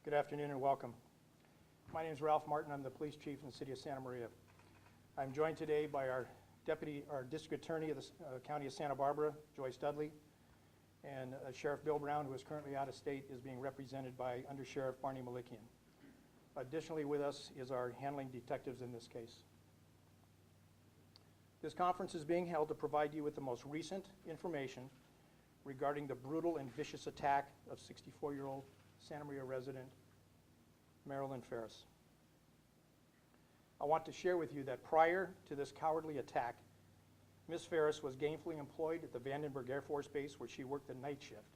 Good afternoon and welcome. My name is Ralph Martin. I'm the police chief in the city of Santa Maria. I'm joined today by our district attorney of the county of Santa Barbara, Joyce Dudley, and Sheriff Bill Brown, who is currently out of state, is being represented by Under Sheriff Barney Malikian. Additionally with us is our handling detectives in this case. This conference is being held to provide you with the most recent information regarding the brutal and vicious attack of 64-year-old Santa Maria resident Marilyn Ferris. I want to share with you that prior to this cowardly attack, Ms. Ferris was gainfully employed at the Vandenberg Air Force Base, where she worked the night shift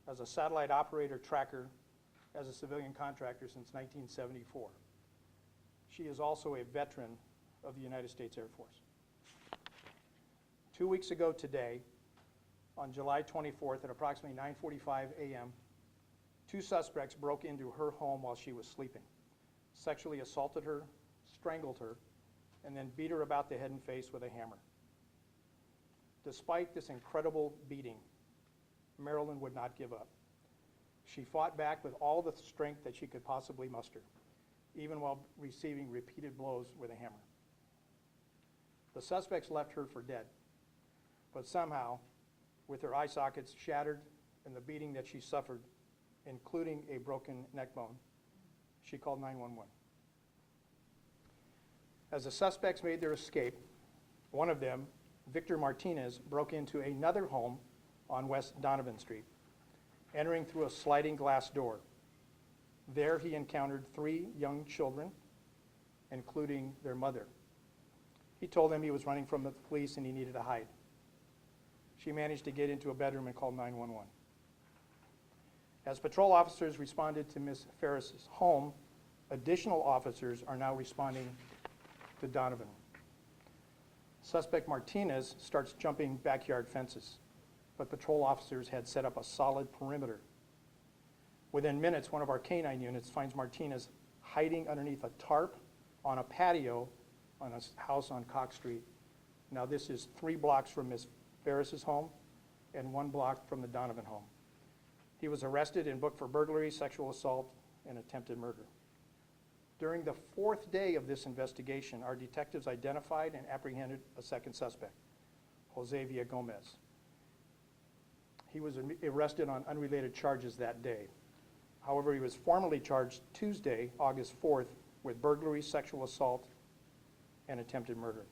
as a satellite operator tracker as a civilian contractor since 1974. She is also a veteran of the United States Air Force. 2 weeks ago today, on July 24th at approximately 9:45 a.m., 2 suspects broke into her home while she was sleeping, sexually assaulted her, strangled her, and then beat her about the head and face with a hammer. Despite this incredible beating, Marilyn would not give up. She fought back with all the strength that she could possibly muster, even while receiving repeated blows with a hammer. The suspects left her for dead, but somehow, with her eye sockets shattered and the beating that she suffered, including a broken neck bone, she called 911. As the suspects made their escape, one of them, Victor Martinez, broke into another home on West Donovan Street, entering through a sliding glass door. There he encountered 3 young children, including their mother. He told them he was running from the police and he needed to hide. She managed to get into a bedroom and called 911. As patrol officers responded to Ms. Ferris's home, additional officers are now responding to Donovan. Suspect Martinez starts jumping backyard fences, but patrol officers had set up a solid perimeter. Within minutes, one of our canine units finds Martinez hiding underneath a tarp on a patio on a house on Cox Street. Now this is 3 blocks from Ms. Ferris's home and 1 block from the Donovan home. He was arrested and booked for burglary, sexual assault, and attempted murder. During the 4th day of this investigation, our detectives identified and apprehended a second suspect, Jose Villagomez. He was arrested on unrelated charges that day. However, he was formally charged Tuesday, August 4th, with burglary, sexual assault, and attempted murder.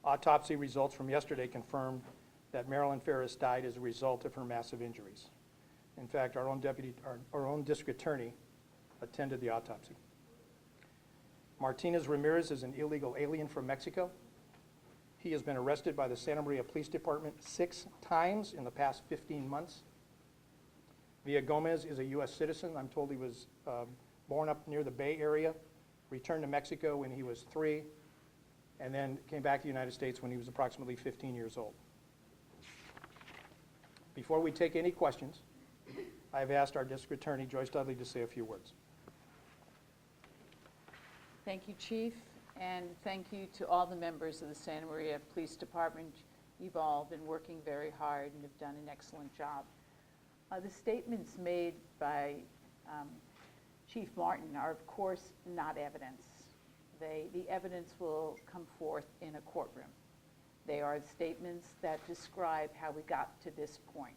Autopsy results from yesterday confirmed that Marilyn Ferris died as a result of her massive injuries. In fact, our own district attorney attended the autopsy. Martinez Ramirez is an illegal alien from Mexico. He has been arrested by the Santa Maria Police Department 6 times in the past 15 months. Villagomez is a U.S. citizen. I'm told he was born up near the Bay Area, returned to Mexico when he was 3, and then came back to the United States when he was approximately 15 years old. Before we take any questions, I've asked our district attorney, Joyce Dudley, to say a few words. Thank you, Chief, and thank you to all the members of the Santa Maria Police Department. You've all been working very hard and have done an excellent job. The statements made by Chief Martin are, of course, not evidence. The evidence will come forth in a courtroom. They are statements that describe how we got to this point.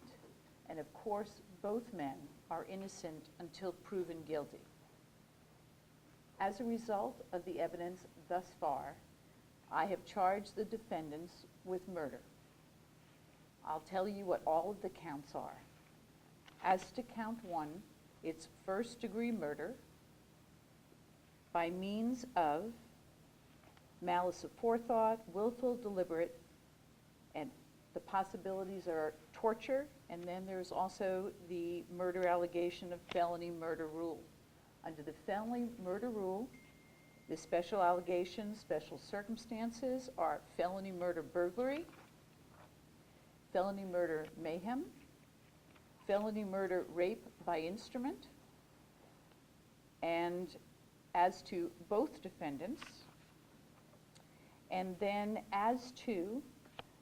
And of course, both men are innocent until proven guilty. As a result of the evidence thus far, I have charged the defendants with murder. I'll tell you what all of the counts are. As to count 1, it's first-degree murder by means of malice of forethought, willful, deliberate, and the possibilities are torture, and then there's also the murder allegation of felony murder rule. Under the felony murder rule, the special allegations, special circumstances are felony murder burglary, felony murder mayhem, felony murder rape by instrument, and as to both defendants, and then as to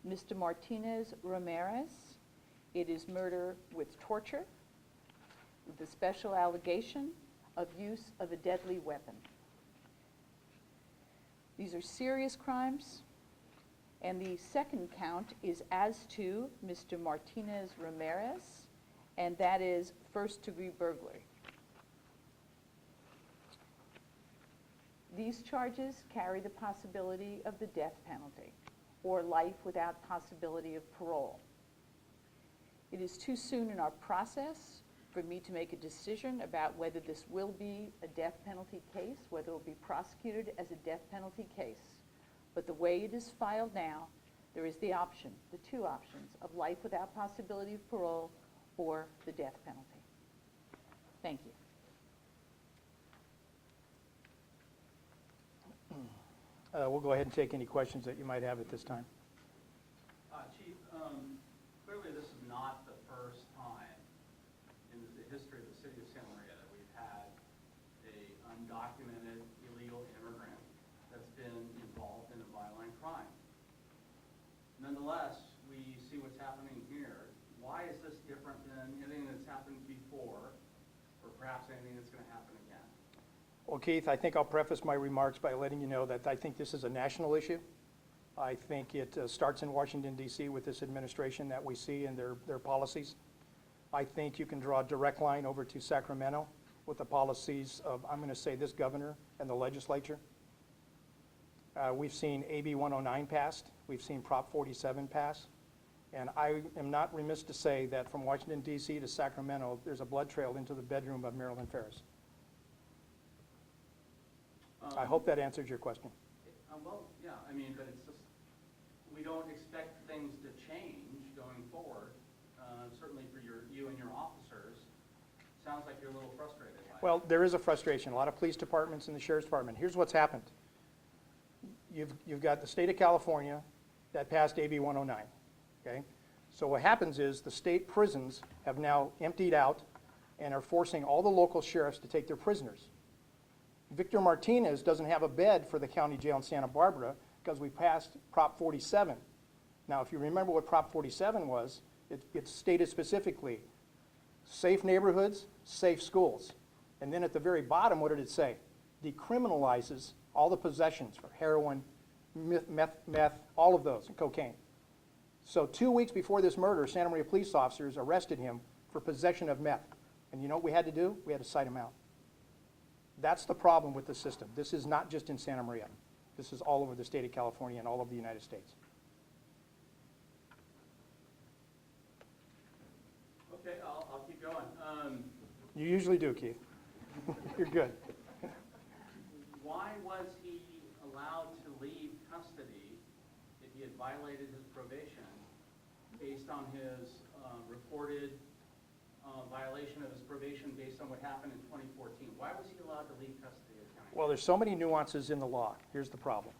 Mr. Martinez Ramirez, it is murder with torture, with the special allegation of use of a deadly weapon. These are serious crimes, and the second count is as to Mr. Martinez Ramirez, and that is first-degree burglary. These charges carry the possibility of the death penalty or life without possibility of parole. It is too soon in our process for me to make a decision about whether this will be a death penalty case, whether it will be prosecuted as a death penalty case. But the way it is filed now, there is the option, the two options, of life without possibility of parole or the death penalty. Thank you. We'll go ahead and take any questions that you might have at this time. Chief, clearly this is not the first time in the history of the city of Santa Maria that we've had a undocumented illegal immigrant that's been involved in a violent crime. Nonetheless, we see what's happening here. Why is this different than anything that's happened before, or perhaps anything that's going to happen again? Well, Keith, I think I'll preface my remarks by letting you know that I think this is a national issue. I think it starts in Washington, D.C. with this administration that we see and their policies. I think you can draw a direct line over to Sacramento with the policies of, I'm going to say, this governor and the legislature. We've seen AB 109 passed. We've seen Prop 47 pass. And I am not remiss to say that from Washington, D.C. to Sacramento, there's a blood trail into the bedroom of Marilyn Ferris. I hope that answers your question. Well, yeah, I mean, but it's just, we don't expect things to change going forward, certainly for you and your officers. Sounds like you're a little frustrated by it. Well, there is a frustration. A lot of police departments and the sheriff's department. Here's what's happened. You've got the state of California that passed AB 109, okay? So what happens is the state prisons have now emptied out and are forcing all the local sheriffs to take their prisoners. Victor Martinez doesn't have a bed for the county jail in Santa Barbara because we passed Prop 47. Now, if you remember what Prop 47 was, it stated specifically, safe neighborhoods, safe schools. And then at the very bottom, what did it say? Decriminalizes all the possessions for heroin, meth, all of those, and cocaine. So 2 weeks before this murder, Santa Maria police officers arrested him for possession of meth. And you know what we had to do? We had to cite him out. That's the problem with the system. This is not just in Santa Maria. This is all over the state of California and all over the United States. Okay, I'll keep going. You usually do, Keith. You're good. Why was he allowed to leave custody if he had violated his probation based on his reported violation of his probation based on what happened in 2014? Why was he allowed to leave custody of the county? Well, there's so many nuances in the law. Here's the problem.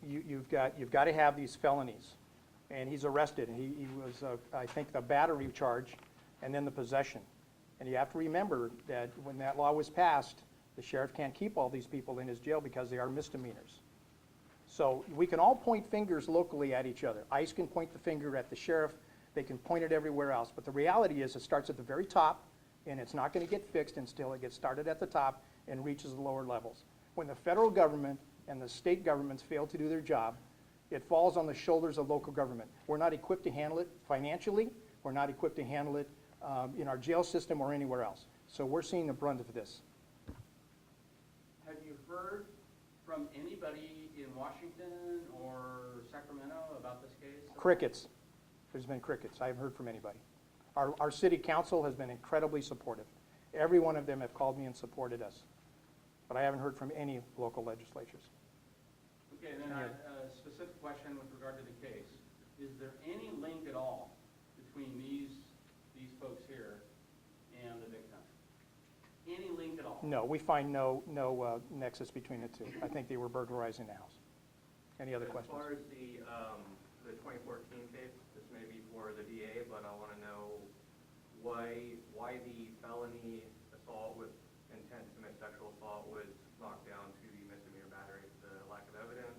You've got to have these felonies, and he's arrested. He was, I think, the battery charge, and then the possession. And you have to remember that when that law was passed, the sheriff can't keep all these people in his jail because they are misdemeanors. So we can all point fingers locally at each other. ICE can point the finger at the sheriff. They can point it everywhere else. But the reality is it starts at the very top, and it's not going to get fixed until it gets started at the top and reaches the lower levels. When the federal government and the state governments fail to do their job, it falls on the shoulders of local government. We're not equipped to handle it financially. We're not equipped to handle it in our jail system or anywhere else. So we're seeing the brunt of this. Have you heard from anybody in Washington or Sacramento about this case? Crickets. There's been crickets. I haven't heard from anybody. Our city council has been incredibly supportive. Every one of them have called me and supported us. But I haven't heard from any local legislatures. Okay, and then a specific question with regard to the case. Is there any link at all between these folks here and the victim? Any link at all? No, we find no nexus between the two. I think they were burglarizing the house. Any other questions? As far as the 2014 case, this may be for the DA, but I want to know why the felony assault with intent to commit sexual assault was knocked down to the misdemeanor battery, the lack of evidence.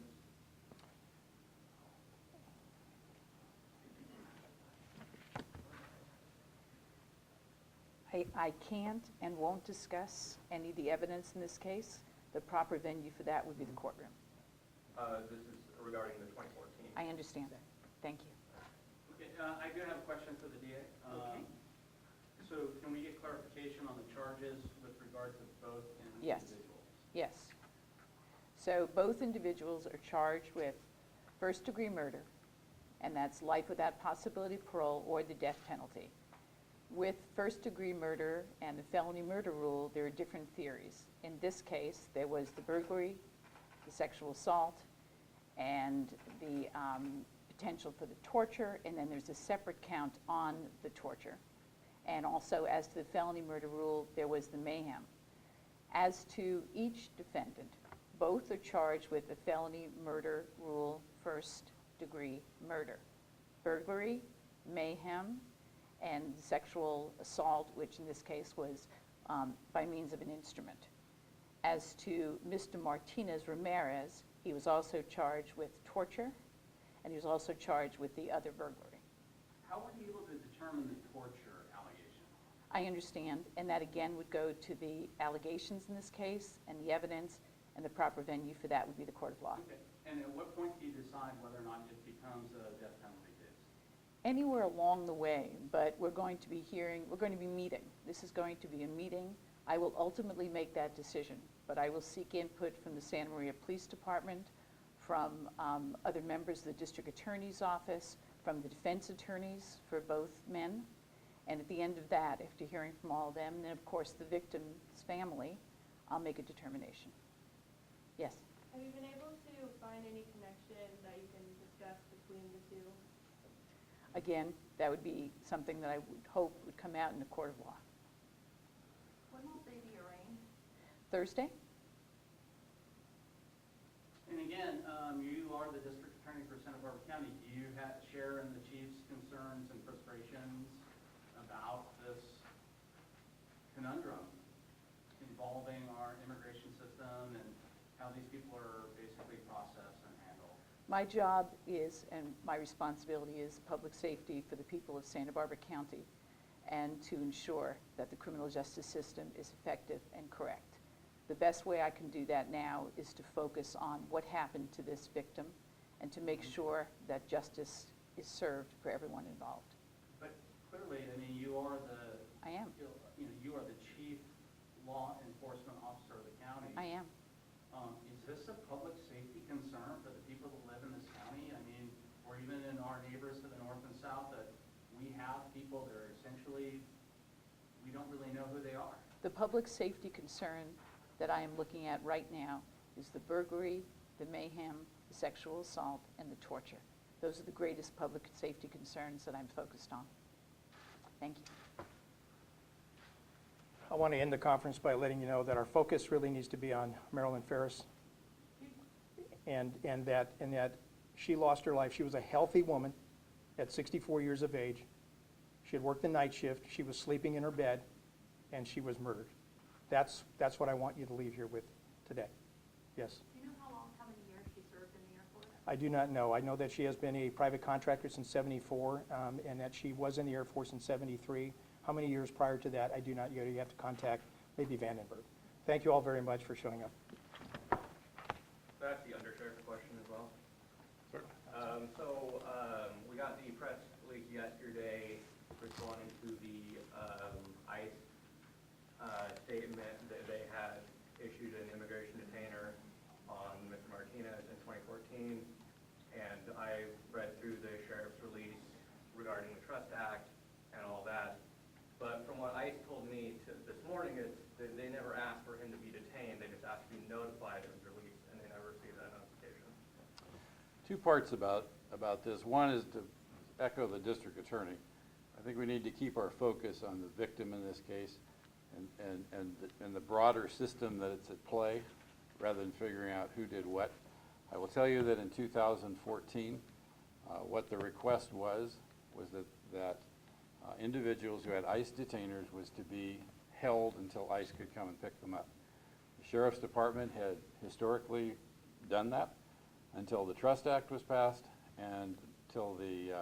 I can't and won't discuss any of the evidence in this case. The proper venue for that would be the courtroom. This is regarding the 2014. I understand. Thank you. Okay, I do have a question for the DA. Okay. So can we get clarification on the charges with regard to both Yes. individuals? Yes. So both individuals are charged with first-degree murder, and that's life without possibility of parole or the death penalty. With first-degree murder and the felony murder rule, there are different theories. In this case, there was the burglary, the sexual assault, and the potential for the torture, and then there's a separate count on the torture. And also, as to the felony murder rule, there was the mayhem. As to each defendant, both are charged with the felony murder rule first-degree murder. Burglary, mayhem, and sexual assault, which in this case was by means of an instrument. As to Mr. Martinez Ramirez, he was also charged with torture, and he was also charged with the other burglary. How were you able to determine the torture allegation? I understand, and that again would go to the allegations in this case and the evidence, and the proper venue for that would be the court of law. Okay, and at what point do you decide whether or not it becomes a death penalty case? Anywhere along the way, but we're going to be meeting. This is going to be a meeting. I will ultimately make that decision, but I will seek input from the Santa Maria Police Department, from other members of the district attorney's office, from the defense attorneys for both men. And at the end of that, after hearing from all of them, and then of course the victim's family, I'll make a determination. Yes? Have you been able to find any connection that you can discuss between the two? Again, that would be something that I would hope would come out in the court of law. When will they be arraigned? Thursday? And again, you are the district attorney for Santa Barbara County. Do you share in the chief's concerns and frustrations about this conundrum involving our immigration system and how these people are basically processed and handled? My job is, and my responsibility is, public safety for the people of Santa Barbara County, and to ensure that the criminal justice system is effective and correct. The best way I can do that now is to focus on what happened to this victim and to make sure that justice is served for everyone involved. But clearly, I mean, you are the, I am. you are the chief law enforcement officer of the county. I am. Is this a public safety concern for the people that live in this county? I mean, or even in our neighbors to the north and south, that we have people that are essentially, we don't really know who they are. The public safety concern that I am looking at right now is the burglary, the mayhem, the sexual assault, and the torture. Those are the greatest public safety concerns that I'm focused on. Thank you. I want to end the conference by letting you know that our focus really needs to be on Marilyn Ferris, and that she lost her life. She was a healthy woman at 64 years of age. She had worked the night shift. She was sleeping in her bed, and she was murdered. That's what I want you to leave here with today. Yes? Do you know how many years she served in the Air Force? I do not know. I know that she has been a private contractor since '74, and that she was in the Air Force in '73. How many years prior to that, I do not know. You have to contact maybe Vandenberg. Thank you all very much for showing up. That's the undersheriff's question as well. We got the press release yesterday responding to the ICE statement that they had issued an immigration detainer on Mr. Martinez in 2014. And I read through the sheriff's release regarding the Trust Act and all that. But from what ICE told me this morning is that they never asked for him to be detained. They just asked to be notified of his release, and they never received that notification. Two parts about this. One is to echo the district attorney. I think we need to keep our focus on the victim in this case and the broader system that it's at play rather than figuring out who did what. I will tell you that in 2014, what the request was that individuals who had ICE detainers was to be held until ICE could come and pick them up. The Sheriff's Department had historically done that until the Trust Act was passed and until the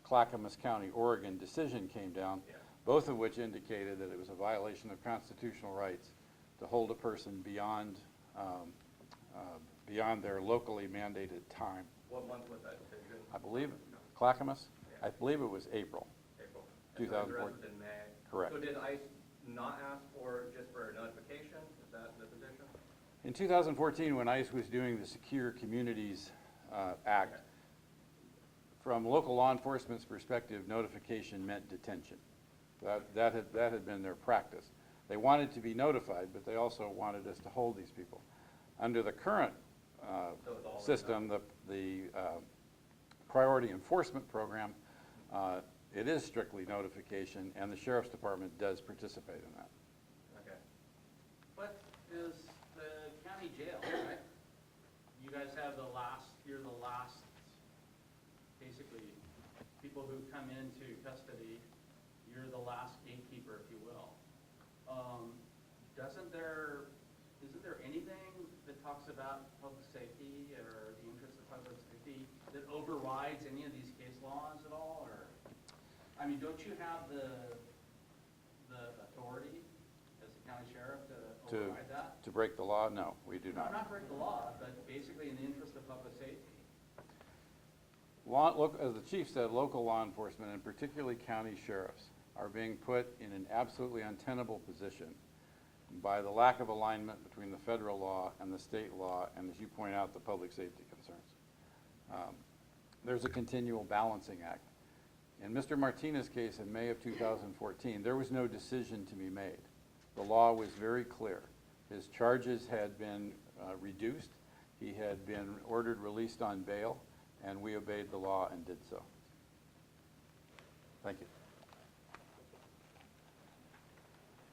Clackamas County, Oregon decision came down. Yeah. both of which indicated that it was a violation of constitutional rights to hold a person beyond their locally mandated time. What month was that decision? I believe, Clackamas? I believe it was April. April. And so it was 2014. arrested in May. Correct. So did ICE not ask just for a notification? Is that the position? In 2014, when ICE was doing the Secure Communities Act, from local law enforcement's perspective, notification meant detention. That had been their practice. They wanted to be notified, but they also wanted us to hold these people. Under the current So it's all system, the priority enforcement program, it is strictly notification, and the Sheriff's Department does participate in that. Okay. But is the county jail, right? You guys have you're the last, basically, people who come into custody, you're the last gatekeeper, if you will. Isn't there anything that talks about public safety or the interest of public safety that overrides any of these case laws at all, or? I mean, don't you have the authority as the county sheriff to override that? To break the law? No, we do No, not. not break the law, but basically in the interest of public safety. As the chief said, local law enforcement, and particularly county sheriffs, are being put in an absolutely untenable position by the lack of alignment between the federal law and the state law, and as you point out, the public safety concerns. There's a continual balancing act. In Mr. Martinez's case in May of 2014, there was no decision to be made. The law was very clear. His charges had been reduced. He had been ordered released on bail, and we obeyed the law and did so. Thank you.